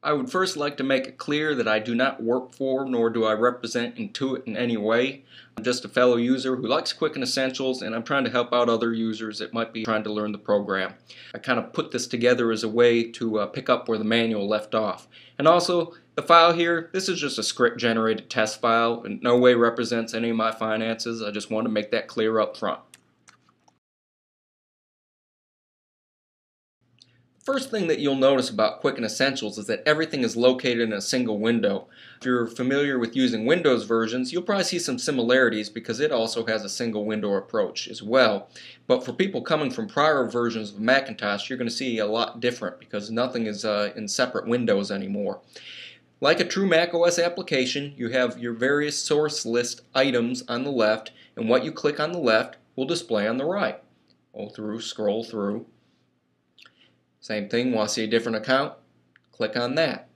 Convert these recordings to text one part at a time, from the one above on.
I would first like to make it clear that I do not work for nor do I represent Intuit in any way. I'm just a fellow user who likes Quicken Essentials, and I'm trying to help out other users that might be trying to learn the program. I kind of put this together as a way to pick up where the manual left off. And also, the file here, this is just a script generated test file. In no way represents any of my finances. I just want to make that clear up front. First thing that you'll notice about Quicken Essentials is that everything is located in a single window. If you're familiar with using Windows versions, you'll probably see some similarities because it also has a single window approach as well. But for people coming from prior versions of Macintosh, you're going to see a lot different because nothing is in separate windows anymore. Like a true macOS application, you have your various source list items on the left, and what you click on the left will display on the right. Scroll through. Same thing, want to see a different account? Click on that.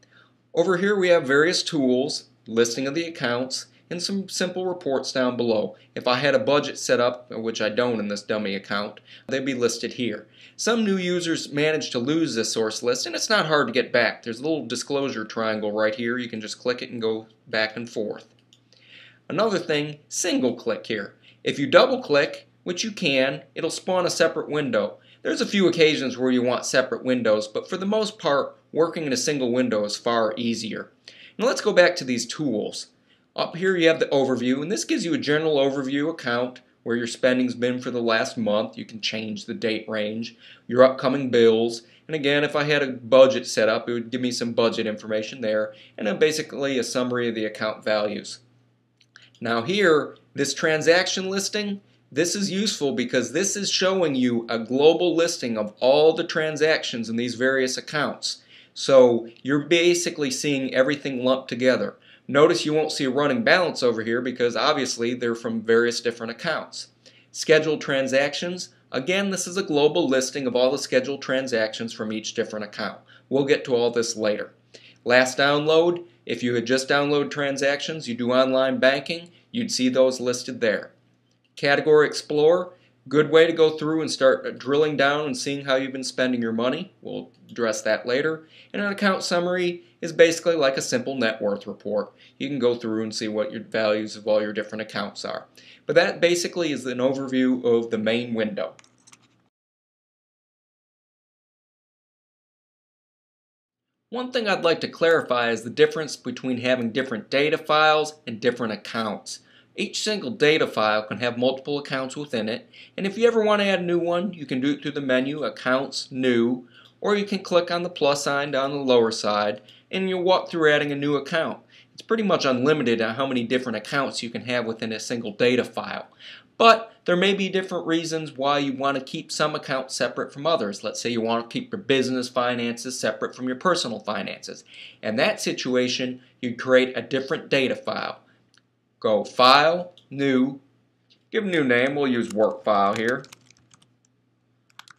Over here we have various tools, listing of the accounts, and some simple reports down below. If I had a budget set up, which I don't in this dummy account, they'd be listed here. Some new users manage to lose this source list, and it's not hard to get back. There's a little disclosure triangle right here. You can just click it and go back and forth. Another thing, single click here. If you double click, which you can, it'll spawn a separate window. There's a few occasions where you want separate windows, but for the most part, working in a single window is far easier. Now let's go back to these tools. Up here you have the overview, and this gives you a general overview account where your spending's been for the last month. You can change the date range, your upcoming bills, and again, if I had a budget set up, it would give me some budget information there, and then basically a summary of the account values. Now here, this transaction listing, this is useful because this is showing you a global listing of all the transactions in these various accounts. So you're basically seeing everything lumped together. Notice you won't see a running balance over here because obviously they're from various different accounts. Scheduled transactions, again, this is a global listing of all the scheduled transactions from each different account. We'll get to all this later. Last download, if you had just downloaded transactions, you do online banking, you'd see those listed there. Category Explorer, good way to go through and start drilling down and seeing how you've been spending your money. We'll address that later. And an account summary is basically like a simple net worth report. You can go through and see what your values of all your different accounts are. But that basically is an overview of the main window. One thing I'd like to clarify is the difference between having different data files and different accounts. Each single data file can have multiple accounts within it, and if you ever want to add a new one, you can do it through the menu Accounts, New, or you can click on the plus sign down the lower side and you'll walk through adding a new account. It's pretty much unlimited on how many different accounts you can have within a single data file. But there may be different reasons why you want to keep some accounts separate from others. Let's say you want to keep your business finances separate from your personal finances. In that situation, you'd create a different data file. Go File, New, give a new name. We'll use Work File here.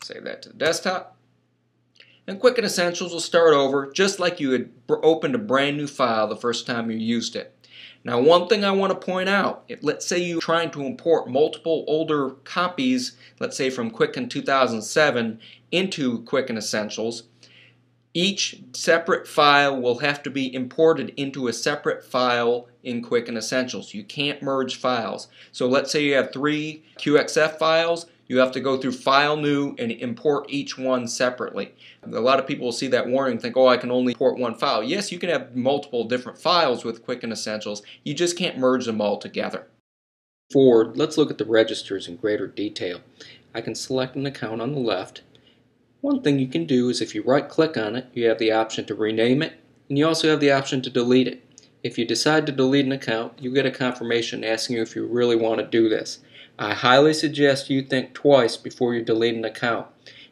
Save that to the desktop. And Quicken Essentials will start over just like you had opened a brand new file the first time you used it. Now one thing I want to point out, let's say you're trying to import multiple older copies, let's say from Quicken 2007 into Quicken Essentials, each separate file will have to be imported into a separate file in Quicken Essentials. You can't merge files. So let's say you have 3 QXF files, you have to go through File New and import each one separately. A lot of people will see that warning and think, oh, I can only import one file. Yes, you can have multiple different files with Quicken Essentials. You just can't merge them all together. Forward, let's look at the registers in greater detail. I can select an account on the left. One thing you can do is if you right click on it, you have the option to rename it, and you also have the option to delete it. If you decide to delete an account, you get a confirmation asking you if you really want to do this. I highly suggest you think twice before you delete an account.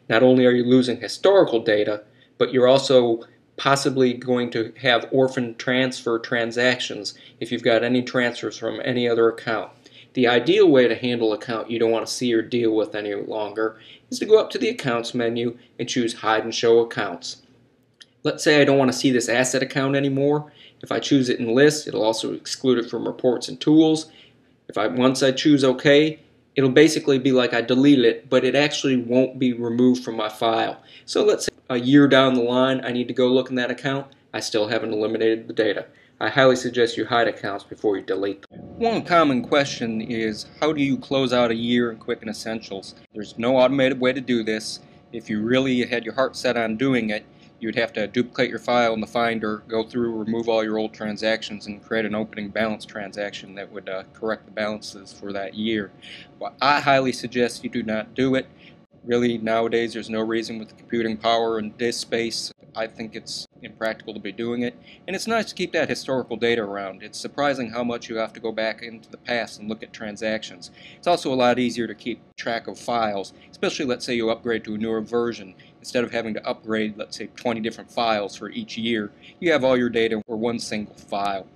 Not only are you losing historical data, but you're also possibly going to have orphan transfer transactions if you've got any transfers from any other account. The ideal way to handle an account you don't want to see or deal with any longer is to go up to the Accounts menu and choose Hide and Show Accounts. Let's say I don't want to see this asset account anymore. If I choose it in List, it'll also exclude it from Reports and Tools. Once I choose OK, it'll basically be like I deleted it, but it actually won't be removed from my file. So let's say a year down the line I need to go look in that account. I still haven't eliminated the data. I highly suggest you hide accounts before you delete them. One common question is, how do you close out a year in Quicken Essentials? There's no automated way to do this. If you really had your heart set on doing it, you'd have to duplicate your file in the Finder, go through, remove all your old transactions, and create an opening balance transaction that would correct the balances for that year. Well, I highly suggest you do not do it. Really, nowadays, there's no reason with the computing power and disk space. I think it's impractical to be doing it. And it's nice to keep that historical data around. It's surprising how much you have to go back into the past and look at transactions. It's also a lot easier to keep track of files, especially let's say you upgrade to a newer version. Instead of having to upgrade, let's say, 20 different files for each year, you have all your data for one single file.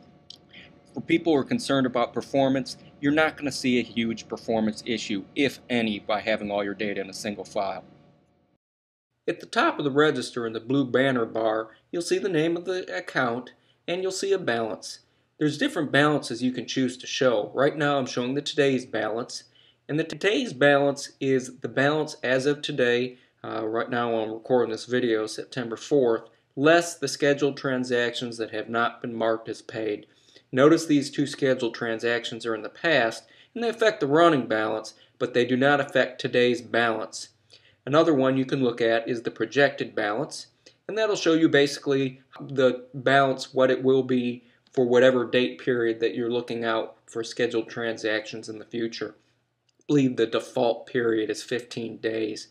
For people who are concerned about performance, you're not going to see a huge performance issue, if any, by having all your data in a single file. At the top of the register in the blue banner bar, you'll see the name of the account and you'll see a balance. There's different balances you can choose to show. Right now I'm showing the today's balance, and the today's balance is the balance as of today. Right now I'm recording this video September 4th, less the scheduled transactions that have not been marked as paid. Notice these two scheduled transactions are in the past and they affect the running balance, but they do not affect today's balance. Another one you can look at is the projected balance, and that'll show you basically the balance, what it will be for whatever date period that you're looking out for scheduled transactions in the future. I believe the default period is 15 days.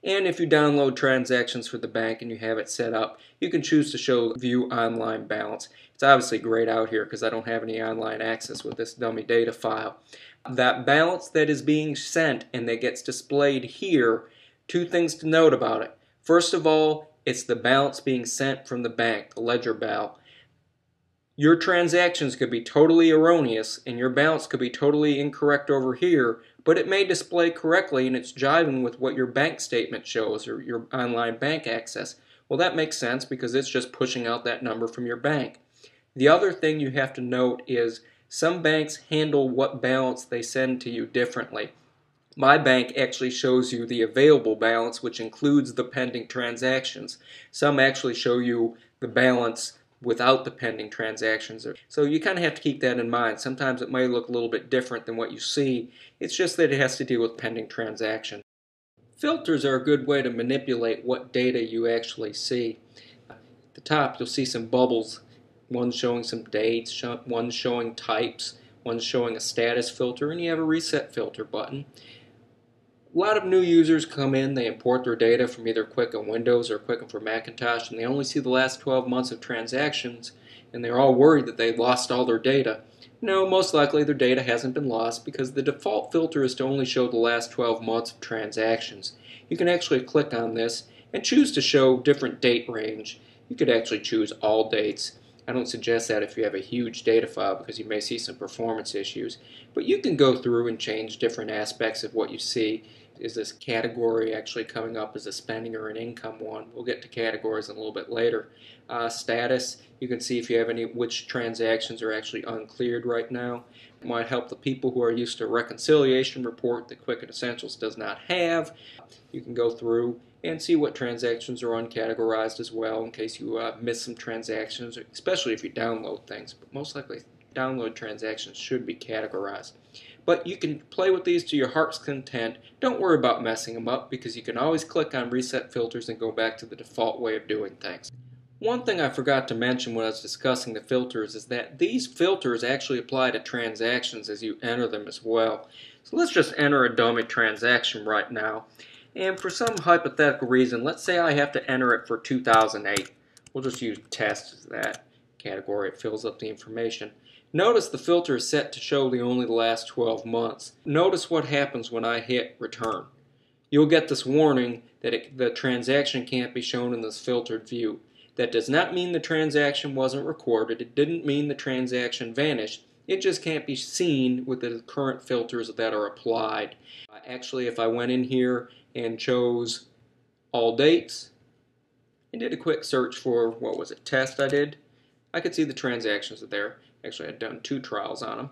And if you download transactions for the bank and you have it set up, you can choose to show view online balance. It's obviously grayed out here because I don't have any online access with this dummy data file. That balance that is being sent and that gets displayed here, two things to note about it. First of all, it's the balance being sent from the bank, the ledger bal. Your transactions could be totally erroneous and your balance could be totally incorrect over here, but it may display correctly and it's jiving with what your bank statement shows or your online bank access. Well, that makes sense because it's just pushing out that number from your bank. The other thing you have to note is some banks handle what balance they send to you differently. My bank actually shows you the available balance, which includes the pending transactions. Some actually show you the balance without the pending transactions. So you kind of have to keep that in mind. Sometimes it may look a little bit different than what you see. It's just that it has to deal with pending transactions. Filters are a good way to manipulate what data you actually see. At the top you'll see some bubbles. One's showing some dates, one's showing types, one's showing a status filter, and you have a reset filter button. A lot of new users come in, they import their data from either Quicken Windows or Quicken for Macintosh, and they only see the last 12 months of transactions, and they're all worried that they lost all their data. No, most likely their data hasn't been lost because the default filter is to only show the last 12 months of transactions. You can actually click on this and choose to show different date range. You could actually choose all dates. I don't suggest that if you have a huge data file because you may see some performance issues, but you can go through and change different aspects of what you see. Is this category actually coming up as a spending or an income one? We'll get to categories in a little bit later. Status, you can see if you have which transactions are actually uncleared right now. It might help the people who are used to a reconciliation report that Quicken Essentials does not have. You can go through and see what transactions are uncategorized as well in case you miss some transactions, especially if you download things. But most likely download transactions should be categorized. But you can play with these to your heart's content. Don't worry about messing them up because you can always click on reset filters and go back to the default way of doing things. One thing I forgot to mention when I was discussing the filters is that these filters actually apply to transactions as you enter them as well. So let's just enter a dummy transaction right now. And for some hypothetical reason, let's say I have to enter it for 2008. We'll just use test as that category. It fills up the information. Notice the filter is set to show only the last 12 months. Notice what happens when I hit return. You'll get this warning that the transaction can't be shown in this filtered view. That does not mean the transaction wasn't recorded. It didn't mean the transaction vanished. It just can't be seen with the current filters that are applied. Actually, if I went in here and chose all dates and did a quick search for, what was it, test I did, I could see the transactions are there. Actually, I'd done 2 trials on them.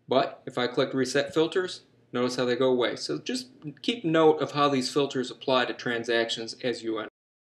But if I click reset filters, notice how they go away. So just keep note of how these filters apply to transactions as you enter.